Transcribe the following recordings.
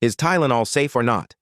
Is Tylenol safe or not?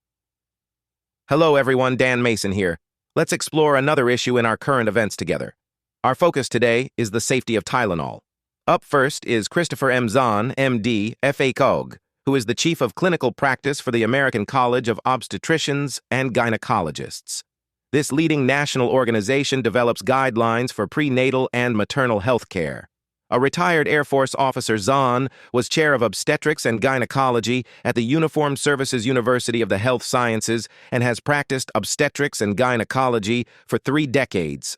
Hello everyone, Dan Mason here. Let's explore another issue in our current events together. Our focus today is the safety of Tylenol. Up first is Christopher M. Zahn, MD, FACOG, who is the Chief of Clinical Practice for the American College of Obstetricians and Gynecologists. This leading national organization develops guidelines for prenatal and maternal health care. A retired Air Force officer, Zahn was chair of obstetrics and gynecology at the Uniformed Services University of the Health Sciences and has practiced obstetrics and gynecology for 3 decades.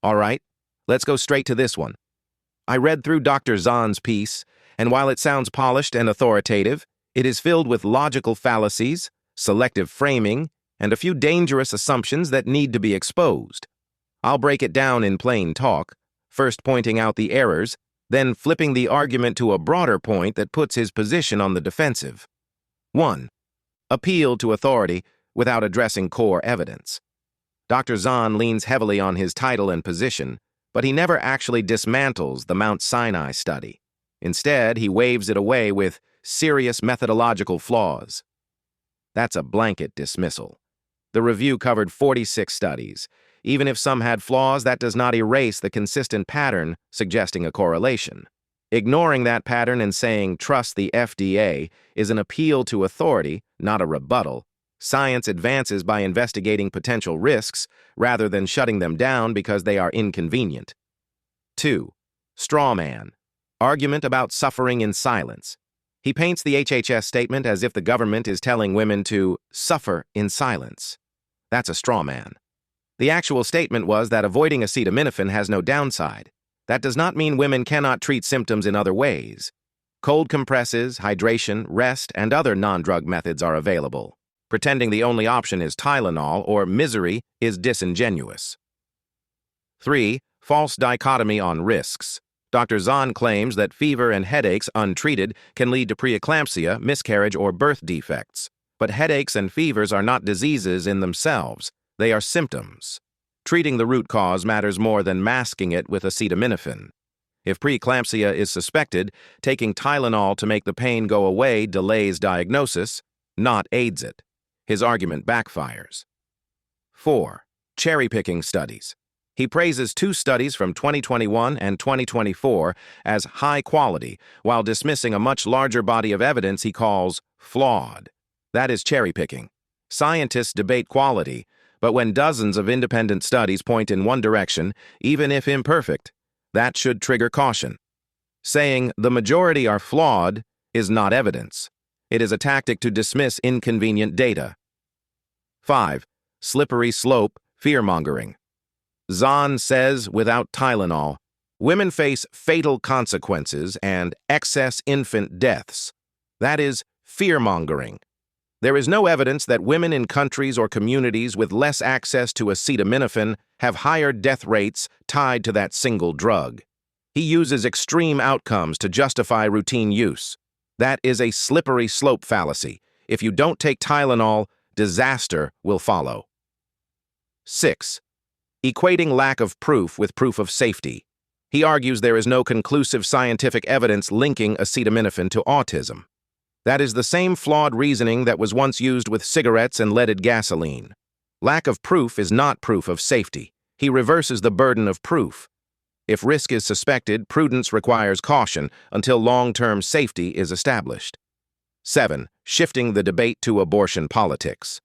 All right, let's go straight to this one. I read through Dr. Zahn's piece, and while it sounds polished and authoritative, it is filled with logical fallacies, selective framing, and a few dangerous assumptions that need to be exposed. I'll break it down in plain talk, first pointing out the errors, then flipping the argument to a broader point that puts his position on the defensive. 1. Appeal to authority without addressing core evidence. Dr. Zahn leans heavily on his title and position, but he never actually dismantles the Mount Sinai study. Instead, he waves it away with serious methodological flaws. That's a blanket dismissal. The review covered 46 studies. Even if some had flaws, that does not erase the consistent pattern suggesting a correlation. Ignoring that pattern and saying, trust the FDA, is an appeal to authority, not a rebuttal. Science advances by investigating potential risks rather than shutting them down because they are inconvenient. 2. Straw man. Argument about suffering in silence. He paints the HHS statement as if the government is telling women to suffer in silence. That's a straw man. The actual statement was that avoiding acetaminophen has no downside. That does not mean women cannot treat symptoms in other ways. Cold compresses, hydration, rest, and other non-drug methods are available. Pretending the only option is Tylenol or misery is disingenuous. 3. False dichotomy on risks. Dr. Zahn claims that fever and headaches untreated can lead to preeclampsia, miscarriage, or birth defects. But headaches and fevers are not diseases in themselves. They are symptoms. Treating the root cause matters more than masking it with acetaminophen. If preeclampsia is suspected, taking Tylenol to make the pain go away delays diagnosis, not aids it. His argument backfires. 4. Cherry-picking studies. He praises 2 studies from 2021 and 2024 as high quality, while dismissing a much larger body of evidence he calls flawed. That is cherry-picking. Scientists debate quality, but when dozens of independent studies point in one direction, even if imperfect, that should trigger caution. Saying the majority are flawed is not evidence. It is a tactic to dismiss inconvenient data. 5. Slippery slope, fear-mongering. Zahn says without Tylenol, women face fatal consequences and excess infant deaths. That is fear-mongering. There is no evidence that women in countries or communities with less access to acetaminophen have higher death rates tied to that single drug. He uses extreme outcomes to justify routine use. That is a slippery slope fallacy. If you don't take Tylenol, disaster will follow. 6. Equating lack of proof with proof of safety. He argues there is no conclusive scientific evidence linking acetaminophen to autism. That is the same flawed reasoning that was once used with cigarettes and leaded gasoline. Lack of proof is not proof of safety. He reverses the burden of proof. If risk is suspected, prudence requires caution until long-term safety is established. 7. Shifting the debate to abortion politics.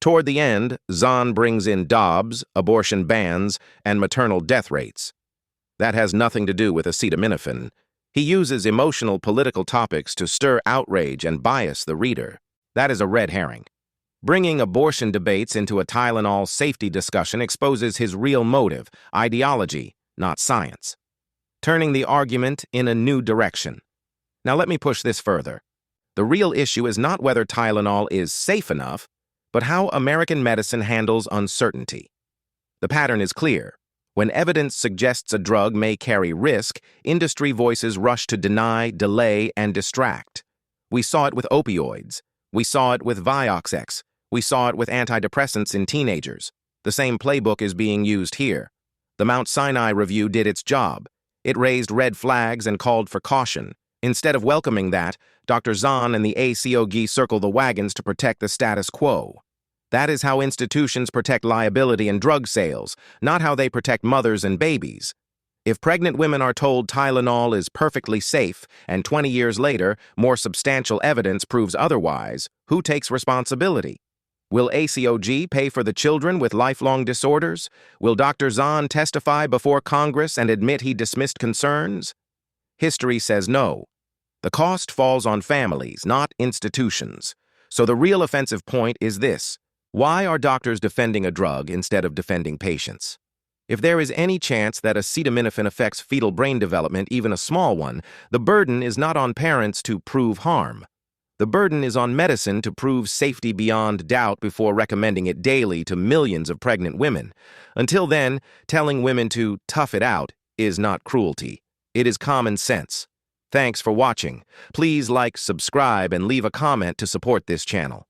Toward the end, Zahn brings in Dobbs, abortion bans, and maternal death rates. That has nothing to do with acetaminophen. He uses emotional political topics to stir outrage and bias the reader. That is a red herring. Bringing abortion debates into a Tylenol safety discussion exposes his real motive, ideology, not science. Turning the argument in a new direction. Now let me push this further. The real issue is not whether Tylenol is safe enough, but how American medicine handles uncertainty. The pattern is clear. When evidence suggests a drug may carry risk, industry voices rush to deny, delay, and distract. We saw it with opioids. We saw it with Vioxx. We saw it with antidepressants in teenagers. The same playbook is being used here. The Mount Sinai review did its job. It raised red flags and called for caution. Instead of welcoming that, Dr. Zahn and the ACOG circle the wagons to protect the status quo. That is how institutions protect liability and drug sales, not how they protect mothers and babies. If pregnant women are told Tylenol is perfectly safe and 20 years later, more substantial evidence proves otherwise, who takes responsibility? Will ACOG pay for the children with lifelong disorders? Will Dr. Zahn testify before Congress and admit he dismissed concerns? History says no. The cost falls on families, not institutions. So the real offensive point is this: why are doctors defending a drug instead of defending patients? If there is any chance that acetaminophen affects fetal brain development, even a small one, the burden is not on parents to prove harm. The burden is on medicine to prove safety beyond doubt before recommending it daily to millions of pregnant women. Until then, telling women to tough it out is not cruelty. It is common sense. Thanks for watching. Please like, subscribe, and leave a comment to support this channel.